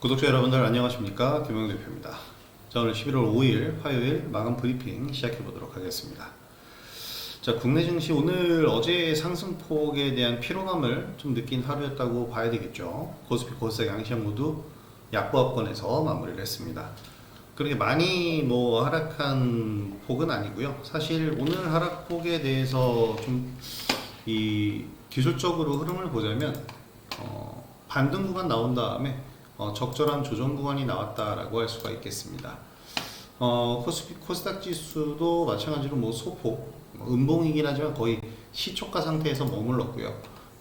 구독자 여러분들 안녕하십니까, 김영 대표입니다. 자, 오늘 11월 5일 화요일 마감 브리핑 시작해 보도록 하겠습니다. 자, 국내 증시 오늘 어제의 상승폭에 대한 피로감을 좀 느낀 하루였다고 봐야 되겠죠. 코스피, 코스닥 양시장 모두 약보합권에서 마무리를 했습니다. 그렇게 많이 하락한 폭은 아니고요. 사실 오늘 하락폭에 대해서 좀 이 기술적으로 흐름을 보자면 반등 구간 나온 다음에 적절한 조정 구간이 나왔다라고 할 수가 있겠습니다. 코스피, 코스닥 지수도 마찬가지로 소폭, 음봉이긴 하지만 거의 시초가 상태에서 머물렀고요.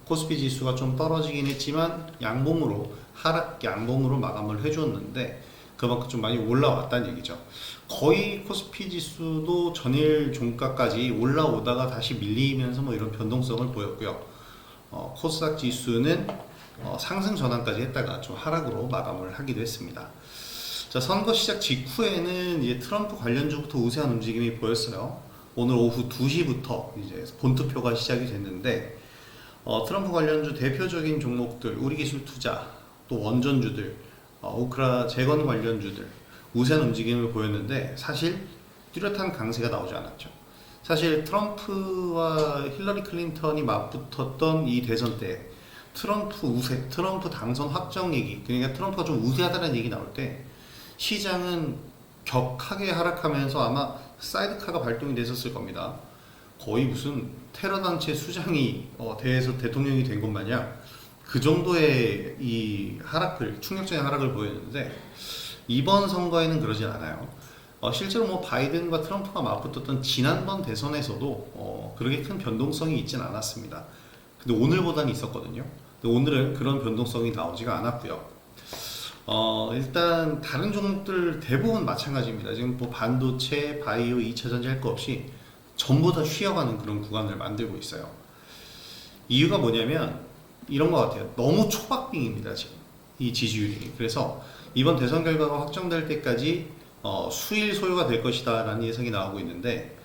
코스피 지수가 좀 떨어지긴 했지만 양봉으로, 하락 양봉으로 마감을 해줬는데 그만큼 좀 많이 올라왔다는 얘기죠. 거의 코스피 지수도 전일 종가까지 올라오다가 다시 밀리면서 이런 변동성을 보였고요. 코스닥 지수는 상승 전환까지 했다가 좀 하락으로 마감을 하기도 했습니다. 자, 선거 시작 직후에는 이제 트럼프 관련주부터 우세한 움직임이 보였어요. 오늘 오후 2시부터 이제 본투표가 시작이 됐는데, 트럼프 관련주 대표적인 종목들, 우리기술투자, 또 원전주들, 우크라 재건 관련주들 우세한 움직임을 보였는데 사실 뚜렷한 강세가 나오지 않았죠. 사실 트럼프와 힐러리 클린턴이 맞붙었던 이 대선 때 트럼프 우세, 트럼프 당선 확정 얘기, 그러니까 트럼프가 좀 우세하다는 얘기 나올 때 시장은 격하게 하락하면서 아마 사이드카가 발동이 됐었을 겁니다. 거의 무슨 테러 단체 수장이 대해서 대통령이 된 것 마냥 그 정도의 이 하락을, 충격적인 하락을 보였는데 이번 선거에는 그러진 않아요. 실제로 바이든과 트럼프가 맞붙었던 지난번 대선에서도 그렇게 큰 변동성이 있진 않았습니다. 근데 오늘보다는 있었거든요. 근데 오늘은 그런 변동성이 나오지가 않았고요. 일단 다른 종목들 대부분 마찬가지입니다. 지금 반도체, 바이오, 2차전지 할 거 없이 전부 다 쉬어가는 그런 구간을 만들고 있어요. 이유가 뭐냐면 이런 것 같아요. 너무 초박빙입니다, 지금 이 지지율이. 그래서 이번 대선 결과가 확정될 때까지 수일 소요가 될 것이다 라는 예상이 나오고 있는데,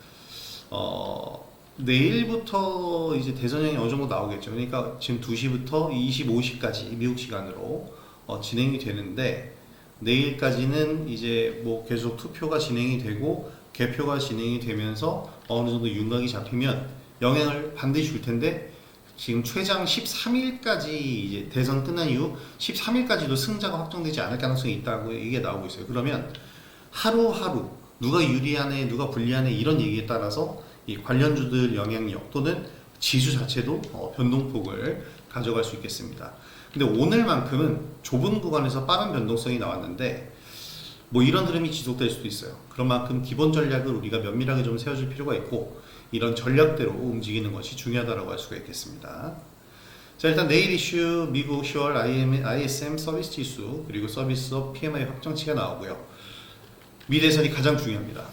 내일부터 이제 대선령이 어느 정도 나오겠죠. 그러니까 지금 2시부터 25시까지 미국 시간으로 진행이 되는데, 내일까지는 이제 계속 투표가 진행이 되고 개표가 진행이 되면서 어느 정도 윤곽이 잡히면 영향을 반드시 줄 텐데, 지금 최장 13일까지 이제 대선 끝난 이후 13일까지도 승자가 확정되지 않을 가능성이 있다고 얘기가 나오고 있어요. 그러면 하루하루 누가 유리하네, 누가 불리하네 이런 얘기에 따라서 이 관련주들 영향력 또는 지수 자체도 변동폭을 가져갈 수 있겠습니다. 근데 오늘만큼은 좁은 구간에서 빠른 변동성이 나왔는데 이런 흐름이 지속될 수도 있어요. 그런 만큼 기본 전략을 우리가 면밀하게 좀 세워줄 필요가 있고, 이런 전략대로 움직이는 것이 중요하다고 할 수가 있겠습니다. 자, 일단 내일 이슈 미국 10월 ISM 서비스 지수 그리고 서비스업 PMI 확정치가 나오고요. 미 대선이 가장 중요합니다.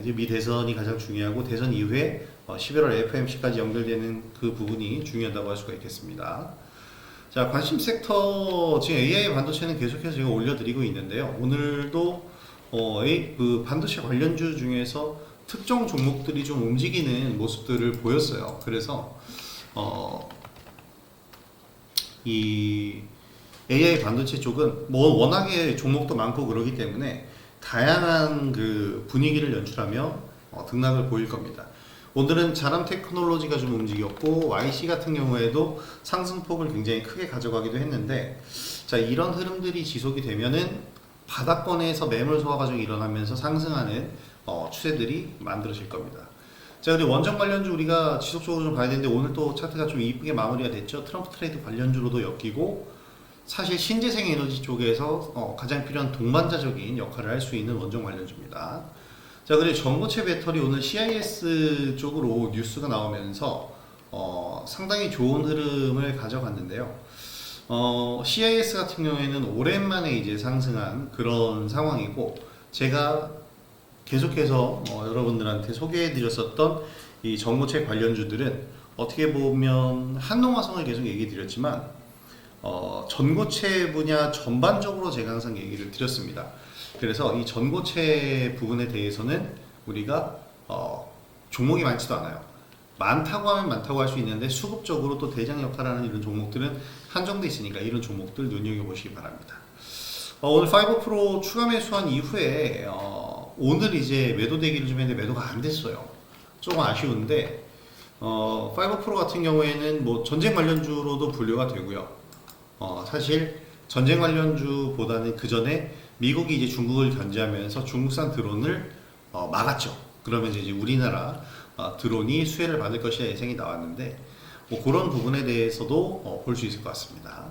이제 미 대선이 가장 중요하고 대선 이후에 11월 FOMC까지 연결되는 그 부분이 중요하다고 할 수가 있겠습니다. 자, 관심 섹터 지금 AI 반도체는 계속해서 제가 올려드리고 있는데요. 오늘도 그 반도체 관련주 중에서 특정 종목들이 좀 움직이는 모습들을 보였어요. 그래서 이 AI 반도체 쪽은 워낙에 종목도 많고 그러기 때문에 다양한 그 분위기를 연출하며 등락을 보일 겁니다. 오늘은 자람 테크놀로지가 좀 움직였고 YC 같은 경우에도 상승폭을 굉장히 크게 가져가기도 했는데, 자, 이런 흐름들이 지속이 되면은 바닥권에서 매물 소화 과정이 일어나면서 상승하는 추세들이 만들어질 겁니다. 자, 그리고 원전 관련주 우리가 지속적으로 좀 봐야 되는데 오늘 또 차트가 좀 이쁘게 마무리가 됐죠. 트럼프 트레이드 관련주로도 엮이고, 사실 신재생 에너지 쪽에서 가장 필요한 동반자적인 역할을 할 수 있는 원전 관련주입니다. 자, 그리고 전고체 배터리 오늘 CIS 쪽으로 뉴스가 나오면서 상당히 좋은 흐름을 가져갔는데요. CIS 같은 경우에는 오랜만에 이제 상승한 그런 상황이고, 제가 계속해서 여러분들한테 소개해드렸었던 이 전고체 관련주들은 어떻게 보면 한농화성을 계속 얘기 드렸지만 전고체 분야 전반적으로 제가 항상 얘기를 드렸습니다. 그래서 이 전고체 부분에 대해서는 우리가 종목이 많지도 않아요. 많다고 하면 많다고 할 수 있는데 수급적으로 또 대장 역할을 하는 이런 종목들은 한정돼 있으니까 이런 종목들 눈여겨보시기 바랍니다. 오늘 5 프로 추가 매수한 이후에 오늘 이제 매도 대기를 좀 했는데 매도가 안 됐어요. 조금 아쉬운데 5 프로 같은 경우에는 뭐 전쟁 관련주로도 분류가 되고요. 사실 전쟁 관련주보다는 그 전에 미국이 이제 중국을 견제하면서 중국산 드론을 막았죠. 그러면서 이제 우리나라 드론이 수혜를 받을 것이라 예상이 나왔는데 뭐 그런 부분에 대해서도 볼 수 있을 것 같습니다.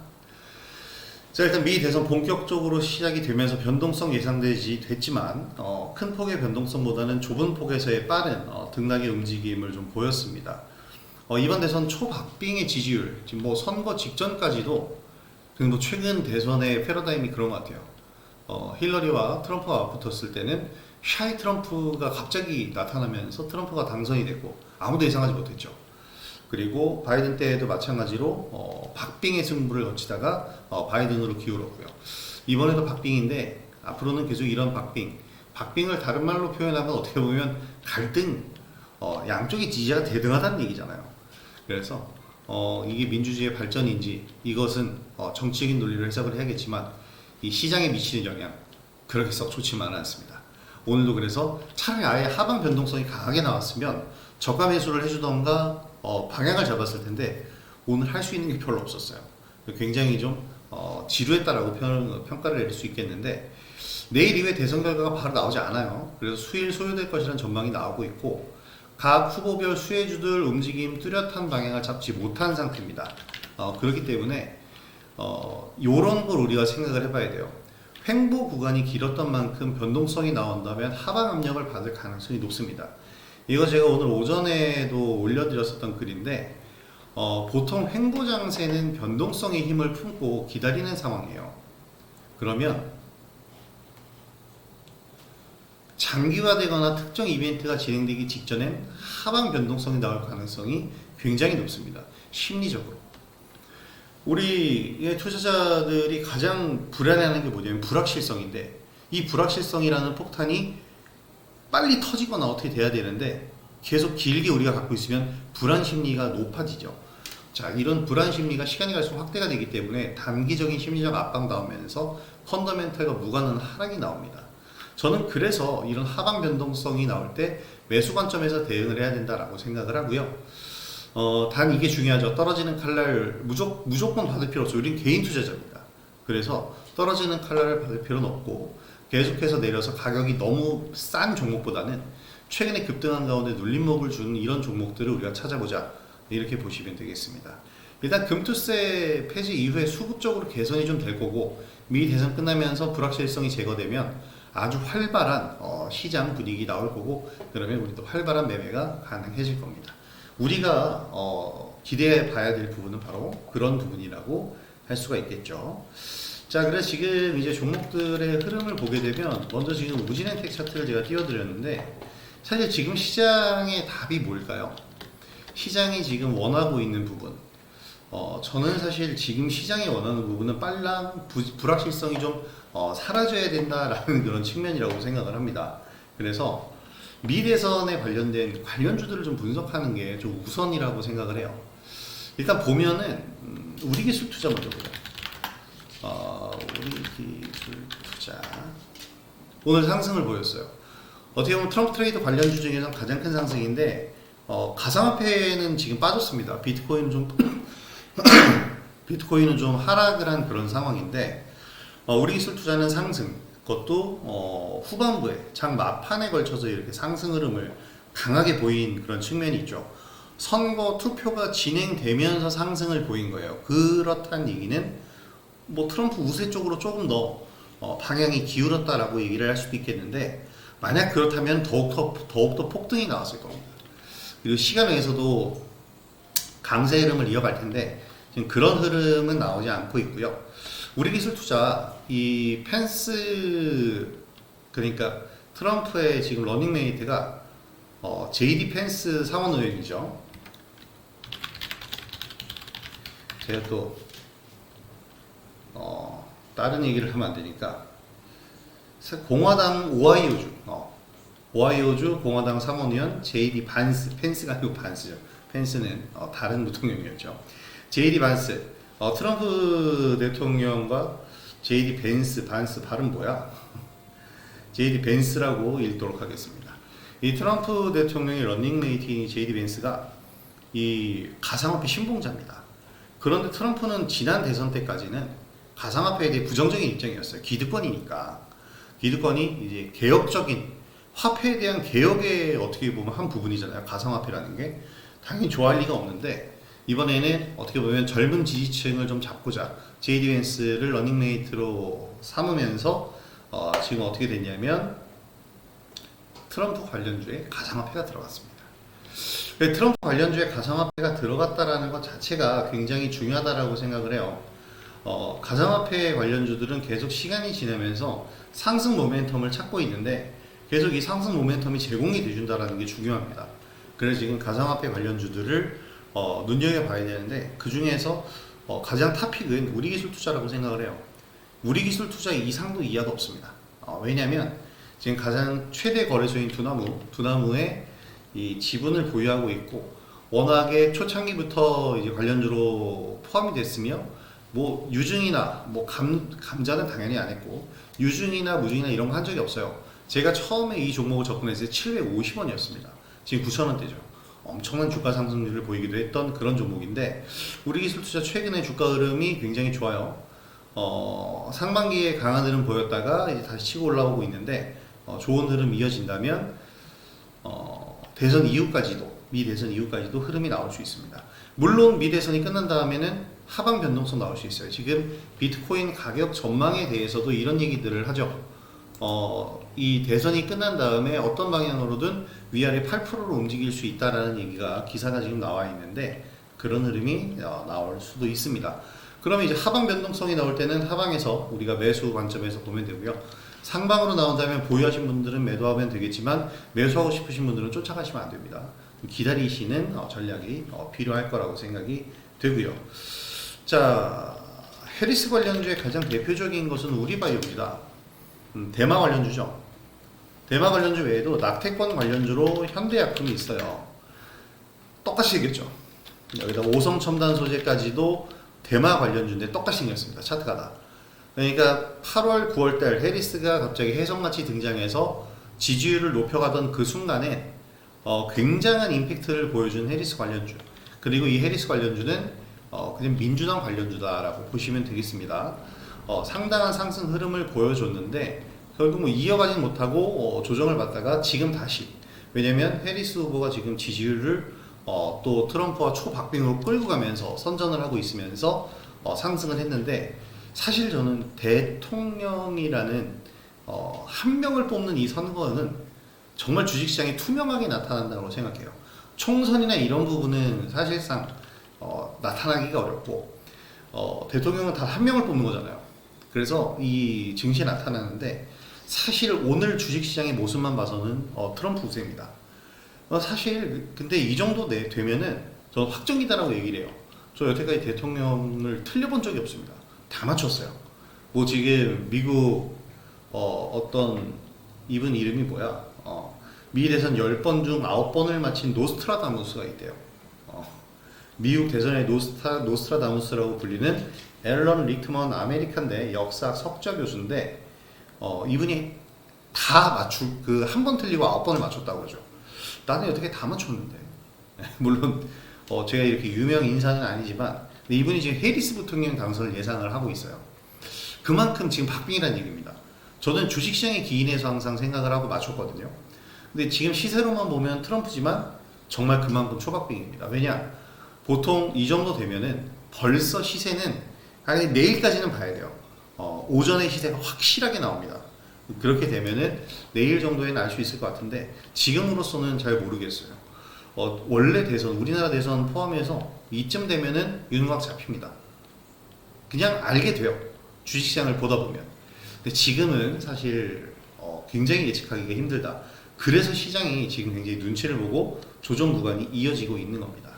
자, 일단 미 대선 본격적으로 시작이 되면서 변동성 됐지만 큰 폭의 변동성보다는 좁은 폭에서의 빠른 등락의 움직임을 좀 보였습니다. 이번 대선 초박빙의 지지율, 지금 뭐 선거 직전까지도 뭐 최근 대선의 패러다임이 그런 것 같아요. 힐러리와 트럼프가 붙었을 때는 샤이 트럼프가 갑자기 나타나면서 트럼프가 당선이 됐고 아무도 예상하지 못했죠. 그리고 바이든 때에도 마찬가지로 박빙의 승부를 거치다가 바이든으로 기울었고요. 이번에도 박빙인데 앞으로는 계속 이런 박빙을 다른 말로 표현하면 어떻게 보면 갈등, 양쪽의 지지가 대등하다는 얘기잖아요. 그래서 이게 민주주의의 발전인지 이것은 정치적인 논리로 해석을 해야겠지만 이 시장에 미치는 영향 그렇게 썩 좋지만은 않습니다. 오늘도 그래서 차라리 아예 하방 변동성이 강하게 나왔으면 저가 매수를 해주던가 방향을 잡았을 텐데 오늘 할 수 있는 게 별로 없었어요. 굉장히 좀 지루했다라고 평가를 내릴 수 있겠는데 내일 이후에 대선 결과가 바로 나오지 않아요. 그래서 수일 소요될 것이라는 전망이 나오고 있고 각 후보별 수혜주들 움직임 뚜렷한 방향을 잡지 못한 상태입니다. 그렇기 때문에 요런 걸 우리가 생각을 해봐야 돼요. 횡보 구간이 길었던 만큼 변동성이 나온다면 하방 압력을 받을 가능성이 높습니다. 이거 제가 오늘 오전에도 올려드렸었던 글인데 보통 횡보 장세는 변동성의 힘을 품고 기다리는 상황이에요. 그러면 장기화되거나 특정 이벤트가 진행되기 직전엔 하방 변동성이 나올 가능성이 굉장히 높습니다. 심리적으로. 우리의 투자자들이 가장 불안해하는 게 뭐냐면 불확실성인데 이 불확실성이라는 폭탄이 빨리 터지거나 어떻게 돼야 되는데 계속 길게 우리가 갖고 있으면 불안 심리가 높아지죠. 자, 이런 불안 심리가 시간이 갈수록 확대가 되기 때문에 단기적인 심리적 압박 나오면서 펀더멘털과 무관한 하락이 나옵니다. 저는 그래서 이런 하방 변동성이 나올 때 매수 관점에서 대응을 해야 된다라고 생각을 하고요. 단 이게 중요하죠. 떨어지는 칼날 무조건 받을 필요 없어요. 우리는 개인 투자자입니다. 그래서 떨어지는 칼날을 받을 필요는 없고 계속해서 내려서 가격이 너무 싼 종목보다는 최근에 급등한 가운데 눌림목을 주는 이런 종목들을 우리가 찾아보자 이렇게 보시면 되겠습니다. 일단 금투세 폐지 이후에 수급적으로 개선이 좀 될 거고 미 대선 끝나면서 불확실성이 제거되면 아주 활발한 시장 분위기 나올 거고 그러면 우리도 활발한 매매가 가능해질 겁니다. 우리가 기대해 봐야 될 부분은 바로 그런 부분이라고 할 수가 있겠죠. 자, 그래서 지금 이제 종목들의 흐름을 보게 되면 먼저 지금 우진엔텍 차트를 제가 띄워드렸는데 사실 지금 시장의 답이 뭘까요? 시장이 지금 원하고 있는 부분 저는 사실 지금 시장이 원하는 부분은 빨랑 불확실성이 좀 사라져야 된다라는 그런 측면이라고 생각을 합니다. 그래서 미 대선에 관련된 관련주들을 좀 분석하는 게 좀 우선이라고 생각을 해요. 일단 보면은 우리 기술 투자 먼저 보자. 우리 기술 투자 오늘 상승을 보였어요. 어떻게 보면 트럼프 트레이드 관련주 중에서 가장 큰 상승인데 가상화폐는 지금 빠졌습니다. 비트코인은 좀 하락을 한 그런 상황인데 우리 기술 투자는 상승. 그것도 후반부에 장 막판에 걸쳐서 이렇게 상승 흐름을 강하게 보인 그런 측면이 있죠. 선거 투표가 진행되면서 상승을 보인 거예요. 그렇다는 얘기는 뭐 트럼프 우세 쪽으로 조금 더 방향이 기울었다라고 얘기를 할 수도 있겠는데 만약 그렇다면 더욱더 폭등이 나왔을 겁니다. 그리고 시간에서도 강세 흐름을 이어갈 텐데 지금 그런 흐름은 나오지 않고 있고요. 우리 기술 투자 이 펜스 그러니까 트럼프의 지금 러닝메이트가 JD 펜스 상원의원이죠. 제가 또 다른 얘기를 하면 안 되니까 공화당 오하이오주 공화당 상원의원 JD 반스 펜스가 아니고 반스죠. 펜스는 다른 부통령이었죠. JD 반스 트럼프 대통령과 JD 벤스, 반스 발음 뭐야? JD 벤스라고 읽도록 하겠습니다. 이 트럼프 대통령의 러닝메이트인 JD 벤스가 이 가상화폐 신봉자입니다. 그런데 트럼프는 지난 대선 때까지는 가상화폐에 대해 부정적인 입장이었어요. 기득권이니까. 기득권이 이제 개혁적인 화폐에 대한 개혁의 어떻게 보면 한 부분이잖아요. 가상화폐라는 게 당연히 좋아할 리가 없는데 이번에는 어떻게 보면 젊은 지지층을 좀 잡고자 JD 벤스를 러닝메이트로 삼으면서 지금 어떻게 됐냐면 트럼프 관련주에 가상화폐가 들어갔습니다. 트럼프 관련주에 가상화폐가 들어갔다라는 것 자체가 굉장히 중요하다라고 생각을 해요. 가상화폐 관련주들은 계속 시간이 지나면서 상승 모멘텀을 찾고 있는데 계속 이 상승 모멘텀이 제공이 돼준다는 게 중요합니다. 그래서 지금 가상화폐 관련주들을 눈여겨봐야 되는데 그 중에서 가장 탑픽은 우리기술 투자라고 생각을 해요. 우리기술 투자 이상도 이하도 없습니다. 왜냐하면 지금 가장 최대 거래소인 두나무의 이 지분을 보유하고 있고 워낙에 초창기부터 이제 관련주로 포함이 됐으며 뭐 유증이나 뭐 감자는 당연히 안 했고 유증이나 무증이나 이런 거 한 적이 없어요. 제가 처음에 이 종목을 접근했을 때 750원이었습니다. 지금 9,000원대죠. 엄청난 주가 상승률을 보이기도 했던 그런 종목인데 우리기술투자 최근에 주가 흐름이 굉장히 좋아요. 상반기에 강한 흐름 보였다가 이제 다시 치고 올라오고 있는데 좋은 흐름 이어진다면 대선 이후까지도 미 대선 이후까지도 흐름이 나올 수 있습니다. 물론 미 대선이 끝난 다음에는 하방 변동성 나올 수 있어요. 지금 비트코인 가격 전망에 대해서도 이런 얘기들을 하죠. 이 대선이 끝난 다음에 어떤 방향으로든 위아래 8%로 움직일 수 있다라는 얘기가 기사가 지금 나와 있는데 그런 흐름이 나올 수도 있습니다. 그러면 이제 하방 변동성이 나올 때는 하방에서 우리가 매수 관점에서 보면 되고요. 상방으로 나온다면 보유하신 분들은 매도하면 되겠지만 매수하고 싶으신 분들은 쫓아가시면 안 됩니다. 기다리시는 전략이 필요할 거라고 생각이 되고요. 자, 해리스 관련주의 가장 대표적인 것은 우리바이오입니다. 대마 관련주죠. 대마 관련주 외에도 낙태권 관련주로 현대약품이 있어요. 똑같이 생겼죠. 여기다 오성첨단 소재까지도 대마 관련주인데 똑같이 생겼습니다. 차트가 다. 그러니까 8월, 9월달 해리스가 갑자기 혜성같이 등장해서 지지율을 높여가던 그 순간에 굉장한 임팩트를 보여준 해리스 관련주. 그리고 이 해리스 관련주는 그냥 민주당 관련주다라고 보시면 되겠습니다. 상당한 상승 흐름을 보여줬는데 결국 뭐 이어가진 못하고 조정을 받다가 지금 다시 왜냐면 해리스 후보가 지금 지지율을 또 트럼프와 초박빙으로 끌고 가면서 선전을 하고 있으면서 상승을 했는데 사실 저는 대통령이라는 한 명을 뽑는 이 선거는 정말 주식시장에 투명하게 나타난다고 생각해요. 총선이나 이런 부분은 사실상 나타나기가 어렵고 대통령은 단 한 명을 뽑는 거잖아요. 그래서 이 증시에 나타나는데 사실 오늘 주식시장의 모습만 봐서는 트럼프 우세입니다. 사실 근데 이 정도 되면은 저는 확정이다라고 얘기를 해요. 저 여태까지 대통령을 틀려본 적이 없습니다. 다 맞췄어요. 뭐 지금 미국 어떤 이분 이름이 뭐야? 미 대선 10번 중 9번을 마친 노스트라다무스가 있대요. 미국 대선의 노스트라다무스라고 불리는 앨런 리크먼 아메리칸대 역사 석좌 교수인데 이분이 다 그 한 번 틀리고 9번을 맞췄다고 그러죠. 나는 어떻게 다 맞췄는데 물론 제가 이렇게 유명 인사는 아니지만 근데 이분이 지금 해리스 부통령 당선을 예상을 하고 있어요. 그만큼 지금 박빙이라는 얘기입니다. 저는 주식시장의 기인에서 항상 생각을 하고 맞췄거든요. 근데 지금 시세로만 보면 트럼프지만 정말 그만큼 초박빙입니다. 왜냐? 보통 이 정도 되면은 벌써 시세는 아니 내일까지는 봐야 돼요. 오전에 시세가 확실하게 나옵니다. 그렇게 되면은 내일 정도에는 알 수 있을 것 같은데 지금으로서는 잘 모르겠어요. 원래 대선, 우리나라 대선 포함해서 이쯤 되면은 윤곽 잡힙니다. 그냥 알게 돼요. 주식시장을 보다 보면. 근데 지금은 사실 굉장히 예측하기가 힘들다. 그래서 시장이 지금 굉장히 눈치를 보고 조정 구간이 이어지고 있는 겁니다.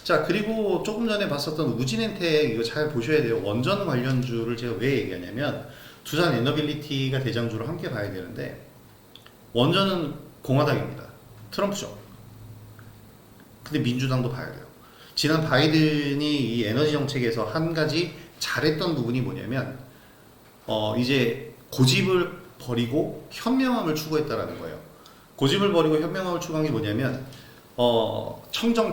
자, 그리고 조금 전에 봤었던 우진엔텍 이거 잘 보셔야 돼요. 원전 관련주를 제가 왜 얘기하냐면 두산 에너빌리티가 대장주로 함께 봐야 되는데 원전은 공화당입니다. 트럼프죠. 근데 민주당도 봐야 돼요. 지난 바이든이 이 에너지 정책에서 한 가지 잘했던 부분이 뭐냐면 이제 고집을 버리고 현명함을 추구했다라는 거예요. 고집을 버리고 현명함을 추구한 게 뭐냐면 청정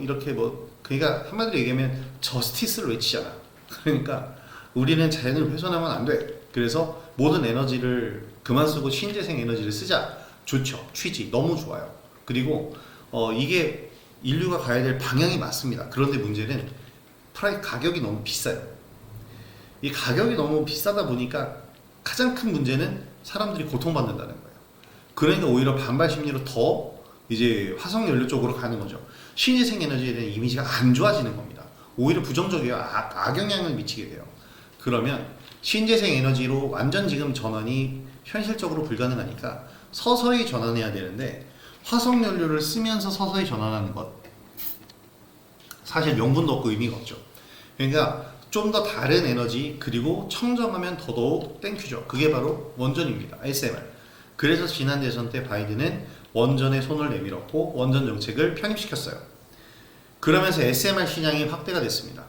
이렇게 뭐 그러니까 한마디로 얘기하면 저스티스를 외치잖아. 그러니까 우리는 자연을 훼손하면 안 돼. 그래서 모든 에너지를 그만 쓰고 신재생 에너지를 쓰자. 좋죠. 취지 너무 좋아요. 그리고 이게 인류가 가야 될 방향이 맞습니다. 그런데 문제는 가격이 너무 비싸요. 이 가격이 너무 비싸다 보니까 가장 큰 문제는 사람들이 고통받는다는 거예요. 그러니까 오히려 반발 심리로 더 이제 화석 연료 쪽으로 가는 거죠. 신재생 에너지에 대한 이미지가 안 좋아지는 겁니다. 오히려 부정적이에요. 악영향을 미치게 돼요. 그러면 신재생 에너지로 완전 지금 전환이 현실적으로 불가능하니까 서서히 전환해야 되는데 화석 연료를 쓰면서 서서히 전환하는 것 사실 명분도 없고 의미가 없죠. 그러니까 좀 더 다른 에너지 그리고 청정하면 더더욱 땡큐죠. 그게 바로 원전입니다. SMR. 그래서 지난 대선 때 바이든은 원전에 손을 내밀었고 원전 정책을 편입시켰어요. 그러면서 SMR 시장이 확대가 됐습니다.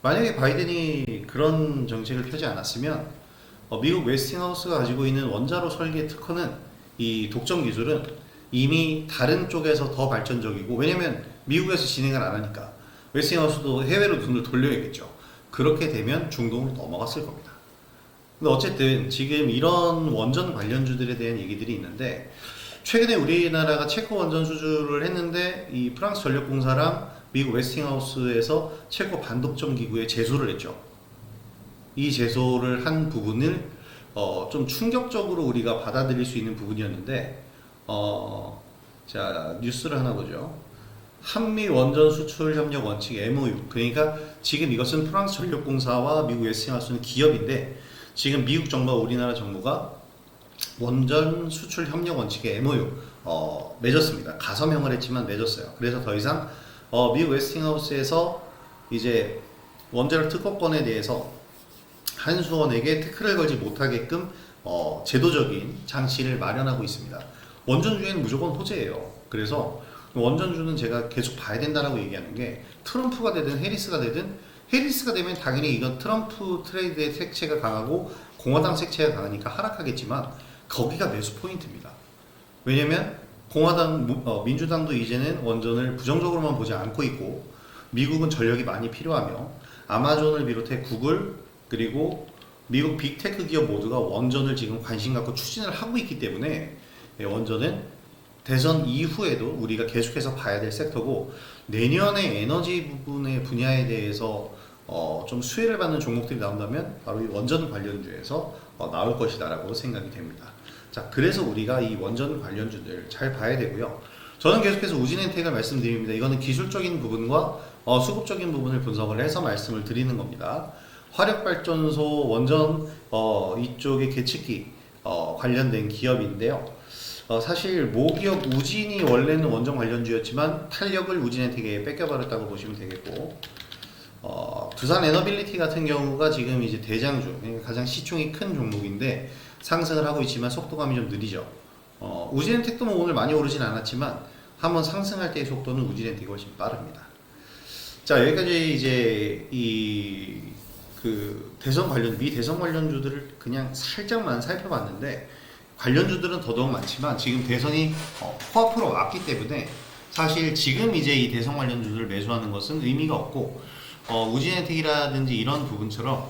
만약에 바이든이 그런 정책을 펴지 않았으면 미국 웨스팅하우스가 가지고 있는 원자로 설계 특허는 이 독점 기술은 이미 다른 쪽에서 더 발전적이고 왜냐면 미국에서 진행을 안 하니까 웨스팅하우스도 해외로 눈을 돌려야겠죠. 그렇게 되면 중동으로 넘어갔을 겁니다. 근데 어쨌든 지금 이런 원전 관련주들에 대한 얘기들이 있는데 최근에 우리나라가 체코 원전 수주를 했는데 이 프랑스 전력공사랑 미국 웨스팅하우스에서 체코 반독점 기구에 제소를 했죠. 이 제소를 한 부분을 좀 충격적으로 우리가 받아들일 수 있는 부분이었는데 자 뉴스를 하나 보죠. 한미 원전 수출 협력 원칙 MOU. 그러니까 지금 이것은 프랑스 전력공사와 미국 웨스팅하우스는 기업인데 지금 미국 정부와 우리나라 정부가 원전 수출 협력 원칙의 MOU 맺었습니다. 가서명을 했지만 맺었어요. 그래서 더 이상 미국 웨스팅하우스에서 이제 원자력 특허권에 대해서 한수원에게 태클을 걸지 못하게끔 제도적인 장치를 마련하고 있습니다. 원전주에는 무조건 호재예요. 그래서 원전주는 제가 계속 봐야 된다라고 얘기하는 게 트럼프가 되든 해리스가 되면 당연히 이건 트럼프 트레이드의 색채가 강하고 공화당 색채가 강하니까 하락하겠지만 거기가 매수 포인트입니다. 왜냐면 민주당도 이제는 원전을 부정적으로만 보지 않고 있고 미국은 전력이 많이 필요하며 아마존을 비롯해 구글 그리고 미국 빅테크 기업 모두가 원전을 지금 관심 갖고 추진을 하고 있기 때문에 원전은 대선 이후에도 우리가 계속해서 봐야 될 섹터고 내년에 에너지 부분의 분야에 대해서 좀 수혜를 받는 종목들이 나온다면 바로 이 원전 관련주에서 나올 것이다라고 생각이 됩니다. 자, 그래서 우리가 이 원전 관련주들 잘 봐야 되고요. 저는 계속해서 우진엔텍을 말씀드립니다. 이거는 기술적인 부분과 수급적인 부분을 분석을 해서 말씀을 드리는 겁니다. 화력발전소 원전 이쪽의 계측기 관련된 기업인데요. 사실 모기업 우진이 원래는 원전 관련주였지만 탄력을 우진엔텍에 뺏겨버렸다고 보시면 되겠고 두산 에너빌리티 같은 경우가 지금 이제 대장주, 그러니까 가장 시총이 큰 종목인데 상승을 하고 있지만 속도감이 좀 느리죠. 우진엔텍도 뭐 오늘 많이 오르진 않았지만 한번 상승할 때의 속도는 우진엔텍이 훨씬 빠릅니다. 자, 여기까지 이제 미 대선 관련주들을 그냥 살짝만 살펴봤는데 관련주들은 더더욱 많지만 지금 대선이 코앞으로 왔기 때문에 사실 지금 이제 이 대선 관련주들을 매수하는 것은 의미가 없고 우진엔텍이라든지 이런 부분처럼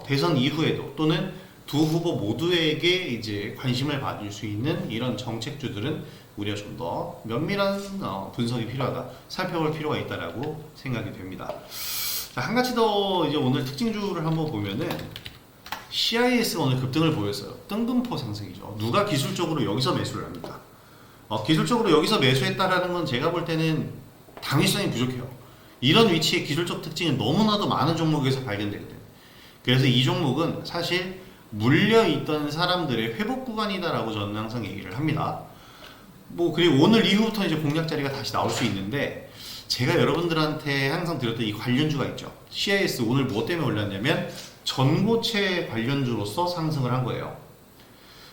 대선 이후에도 또는 두 후보 모두에게 이제 관심을 받을 수 있는 이런 정책주들은 우리가 좀 더 면밀한 분석이 필요하다, 살펴볼 필요가 있다라고 생각이 됩니다. 자, 한 가지 더 이제 오늘 특징주를 한번 보면은 CIS가 오늘 급등을 보였어요. 뜬금포 상승이죠. 누가 기술적으로 여기서 매수를 합니까? 기술적으로 여기서 매수했다라는 건 제가 볼 때는 당위성이 부족해요. 이런 위치의 기술적 특징은 너무나도 많은 종목에서 발견되거든요. 그래서 이 종목은 사실 물려있던 사람들의 회복 구간이다라고 저는 항상 얘기를 합니다. 그리고 오늘 이후부터 이제 공략 자리가 다시 나올 수 있는데 제가 여러분들한테 항상 드렸던 이 관련주가 있죠. CIS 오늘 무엇 때문에 올랐냐면 전고체 관련주로서 상승을 한 거예요.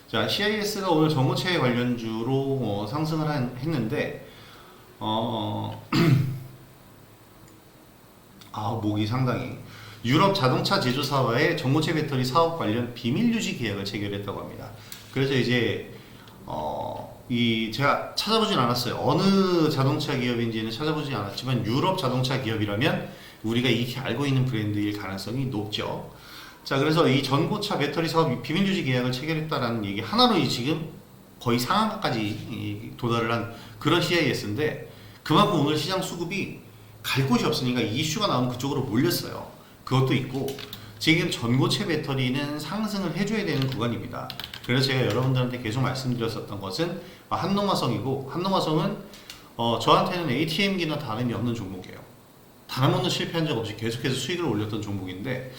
자, CIS가 오늘 전고체 관련주로 상승을 했는데 목이 상당히 유럽 자동차 제조사와의 전고체 배터리 사업 관련 비밀 유지 계약을 체결했다고 합니다. 그래서 이제 제가 찾아보진 않았어요. 어느 자동차 기업인지는 찾아보진 않았지만 유럽 자동차 기업이라면 우리가 익히 알고 있는 브랜드일 가능성이 높죠. 자, 그래서 이 전고차 배터리 사업 비밀 유지 계약을 체결했다라는 얘기 하나로 지금 거의 상한가까지 도달을 한 그런 CIS인데, 그만큼 오늘 시장 수급이 갈 곳이 없으니까 이슈가 나오면 그쪽으로 몰렸어요. 그것도 있고, 지금 전고체 배터리는 상승을 해줘야 되는 구간입니다. 그래서 제가 여러분들한테 계속 말씀드렸었던 것은 한농화성이고, 한농화성은 저한테는 ATM기나 다름이 없는 종목이에요. 단 한 번도 실패한 적 없이 계속해서 수익을 올렸던 종목인데,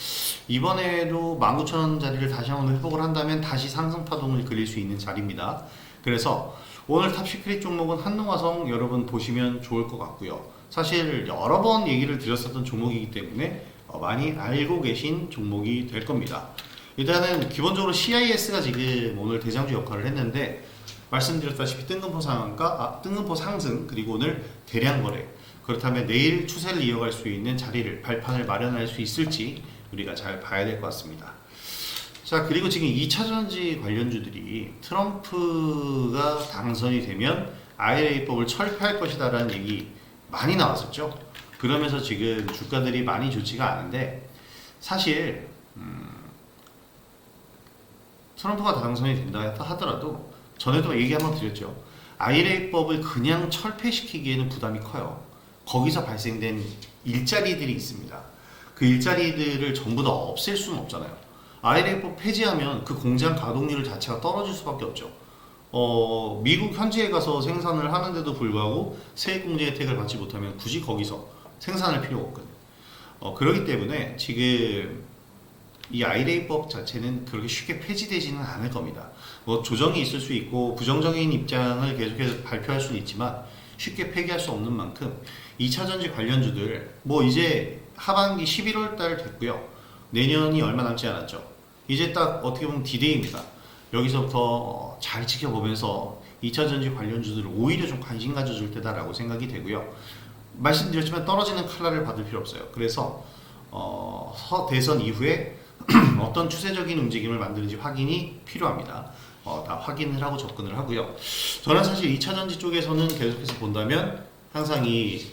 이번에도 19,000원 자리를 다시 한번 회복을 한다면 다시 상승 파동을 그릴 수 있는 자리입니다. 그래서 오늘 탑시크릿 종목은 한농화성 여러분 보시면 좋을 것 같고요. 사실 여러 번 얘기를 드렸었던 종목이기 때문에 많이 알고 계신 종목이 될 겁니다. 일단은 기본적으로 CIS가 지금 오늘 대장주 역할을 했는데, 말씀드렸다시피 뜬금포 상승, 그리고 오늘 대량 거래, 그렇다면 내일 추세를 이어갈 수 있는 자리를, 발판을 마련할 수 있을지 우리가 잘 봐야 될 것 같습니다. 자, 그리고 지금 2차전지 관련주들이 트럼프가 당선이 되면 IRA법을 철폐할 것이다 라는 얘기 많이 나왔었죠. 그러면서 지금 주가들이 많이 좋지가 않은데, 사실 트럼프가 당선이 된다 하더라도 전에도 얘기 한번 드렸죠. IRA법을 그냥 철폐시키기에는 부담이 커요. 거기서 발생된 일자리들이 있습니다. 그 일자리들을 전부 다 없앨 수는 없잖아요. IRA법 폐지하면 그 공장 가동률 자체가 떨어질 수밖에 없죠. 미국 현지에 가서 생산을 하는데도 불구하고 세액공제 혜택을 받지 못하면 굳이 거기서 생산할 필요가 없거든요. 그렇기 때문에 지금 이 IRA법 자체는 그렇게 쉽게 폐지되지는 않을 겁니다. 조정이 있을 수 있고 부정적인 입장을 계속해서 발표할 수는 있지만 쉽게 폐기할 수 없는 만큼 2차전지 관련주들 이제 하반기 11월 달 됐고요. 내년이 얼마 남지 않았죠. 이제 딱 어떻게 보면 디데이입니다. 여기서부터 잘 지켜보면서 2차전지 관련주들을 오히려 좀 관심 가져줄 때다라고 생각이 되고요. 말씀드렸지만 떨어지는 칼날을 받을 필요 없어요. 그래서 대선 이후에 어떤 추세적인 움직임을 만드는지 확인이 필요합니다. 다 확인을 하고 접근을 하고요. 저는 사실 2차전지 쪽에서는 계속해서 본다면 항상 이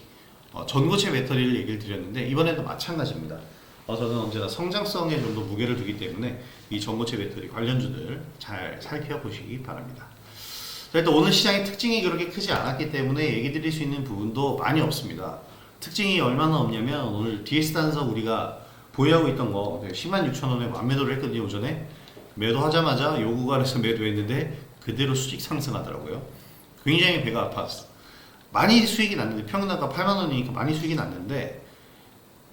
전고체 배터리를 얘기를 드렸는데, 이번에도 마찬가지입니다. 저는 언제나 성장성에 좀 더 무게를 두기 때문에 이 전고체 배터리 관련주들 잘 살펴보시기 바랍니다. 자, 일단 오늘 시장의 특징이 그렇게 크지 않았기 때문에 얘기 드릴 수 있는 부분도 많이 없습니다. 특징이 얼마나 없냐면, 오늘 DS 단석 우리가 보유하고 있던 거 106,000원에 완매도를 했거든요. 오전에 매도하자마자 요 구간에서 매도했는데 그대로 수직 상승하더라고요. 굉장히 배가 아팠어. 많이 수익이 났는데, 평균가가 8만원이니까 많이 수익이 났는데,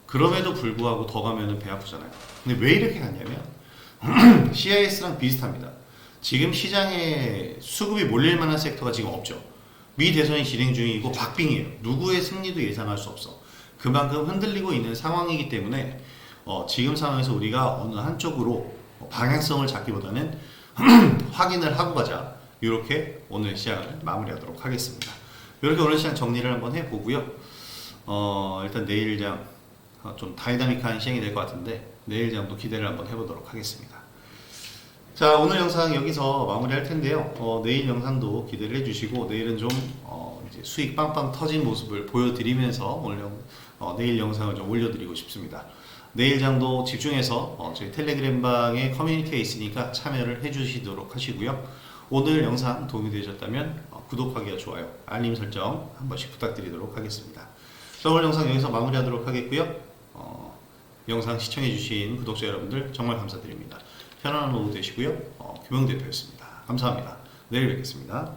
그럼에도 불구하고 더 가면은 배 아프잖아요. 근데 왜 이렇게 갔냐면 CIS랑 비슷합니다. 지금 시장에 수급이 몰릴 만한 섹터가 지금 없죠. 미 대선이 진행 중이고 박빙이에요. 누구의 승리도 예상할 수 없어. 그만큼 흔들리고 있는 상황이기 때문에 지금 상황에서 우리가 어느 한쪽으로 방향성을 잡기보다는 확인을 하고 가자, 이렇게 오늘 시장을 마무리하도록 하겠습니다. 이렇게 오늘 시장 정리를 한번 해보고요. 일단 내일장 좀 다이나믹한 시장이 될 것 같은데, 내일장도 기대를 한번 해보도록 하겠습니다. 자, 오늘 영상 여기서 마무리할 텐데요. 내일 영상도 기대를 해주시고, 내일은 좀 이제 수익 빵빵 터진 모습을 보여드리면서 오늘 내일 영상을 좀 올려드리고 싶습니다. 내일장도 집중해서 저희 텔레그램 방에 커뮤니티가 있으니까 참여를 해주시도록 하시고요. 오늘 영상 도움이 되셨다면 구독하기와 좋아요, 알림 설정 한 번씩 부탁드리도록 하겠습니다. 자, 오늘 영상 여기서 마무리하도록 하겠고요. 영상 시청해주신 구독자 여러분들 정말 감사드립니다. 편안한 오후 되시고요. 김영대표였습니다. 감사합니다. 내일 뵙겠습니다.